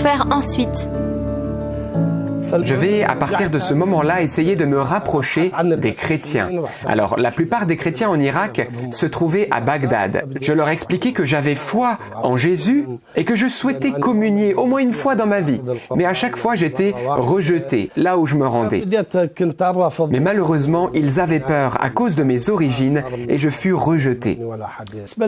faire ensuite? Je vais, à partir de ce moment-là, essayer de me rapprocher des chrétiens. Alors, la plupart des chrétiens en Irak se trouvaient à Bagdad. Je leur expliquais que j'avais foi en Jésus et que je souhaitais communier au moins une fois dans ma vie. Mais à chaque fois, j'étais rejeté là où je me rendais. Mais malheureusement, ils avaient peur à cause de mes origines et je fus rejeté.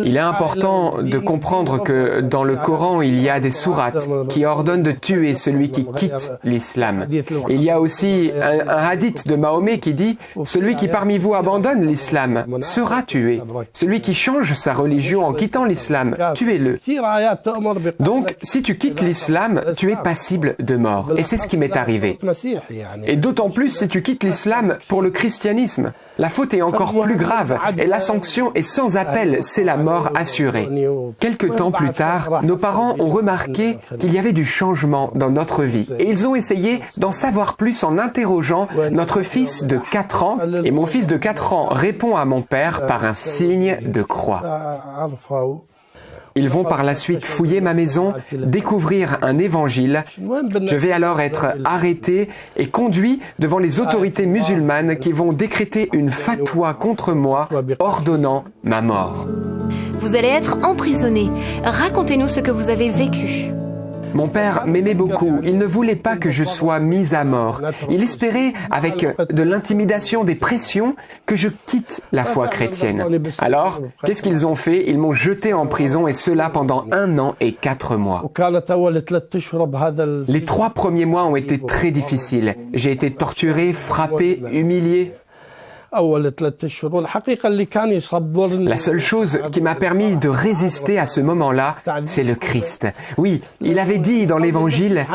Il est important de comprendre que dans le Coran, il y a des sourates qui ordonnent de tuer celui qui quitte l'islam. Il y a aussi un hadith de Mahomet qui dit « Celui qui parmi vous abandonne l'islam sera tué. Celui qui change sa religion en quittant l'islam, tuez-le. » Donc, si tu quittes l'islam, tu es passible de mort. Et c'est ce qui m'est arrivé. Et d'autant plus si tu quittes l'islam pour le christianisme. La faute est encore plus grave et la sanction est sans appel, c'est la mort assurée. Quelque temps plus tard, nos parents ont remarqué qu'il y avait du changement dans notre vie et ils ont essayé d'en savoir plus en interrogeant notre fils de 4 ans et mon fils de 4 ans répond à mon père par un signe de croix. Ils vont par la suite fouiller ma maison, découvrir un évangile. Je vais alors être arrêté et conduit devant les autorités musulmanes qui vont décréter une fatwa contre moi, ordonnant ma mort. Vous allez être emprisonné. Racontez-nous ce que vous avez vécu. Mon père m'aimait beaucoup, il ne voulait pas que je sois mis à mort. Il espérait, avec de l'intimidation, des pressions, que je quitte la foi chrétienne. Alors, qu'est-ce qu'ils ont fait? Ils m'ont jeté en prison et cela pendant 1 an et 4 mois. Les 3 premiers mois ont été très difficiles. J'ai été torturé, frappé, humilié. La seule chose qui m'a permis de résister à ce moment-là, c'est le Christ. Oui, il avait dit dans l'Évangile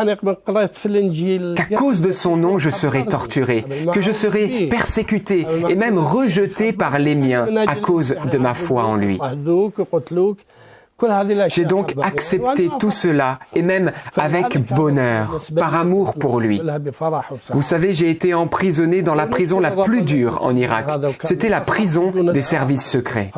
qu'à cause de son nom, je serai torturé, que je serai persécuté et même rejeté par les miens à cause de ma foi en lui. J'ai donc accepté tout cela, et même avec bonheur, par amour pour lui. Vous savez, j'ai été emprisonné dans la prison la plus dure en Irak. C'était la prison des services secrets.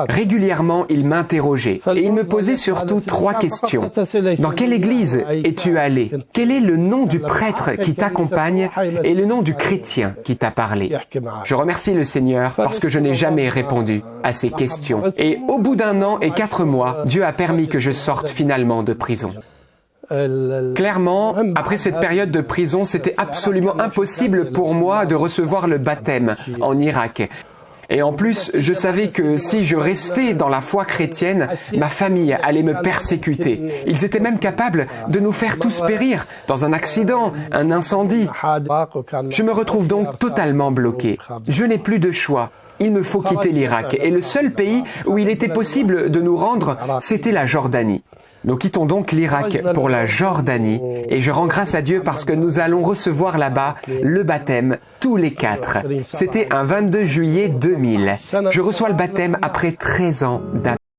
Régulièrement, il m'interrogeait, et il me posait surtout 3 questions. Dans quelle église es-tu allé? Quel est le nom du prêtre qui t'accompagne et le nom du chrétien qui t'a parlé? Je remercie le Seigneur parce que je n'ai jamais répondu à ces questions. Et au bout d'1 an et 4 mois, Dieu a permis que je sorte finalement de prison. Clairement, après cette période de prison, c'était absolument impossible pour moi de recevoir le baptême en Irak. Et en plus, je savais que si je restais dans la foi chrétienne, ma famille allait me persécuter. Ils étaient même capables de nous faire tous périr dans un accident, un incendie. Je me retrouve donc totalement bloqué. Je n'ai plus de choix. Il me faut quitter l'Irak. Et le seul pays où il était possible de nous rendre, c'était la Jordanie. Nous quittons donc l'Irak pour la Jordanie et je rends grâce à Dieu parce que nous allons recevoir là-bas le baptême tous les 4. C'était un 22 juillet 2000. Je reçois le baptême après 13 ans d'attente.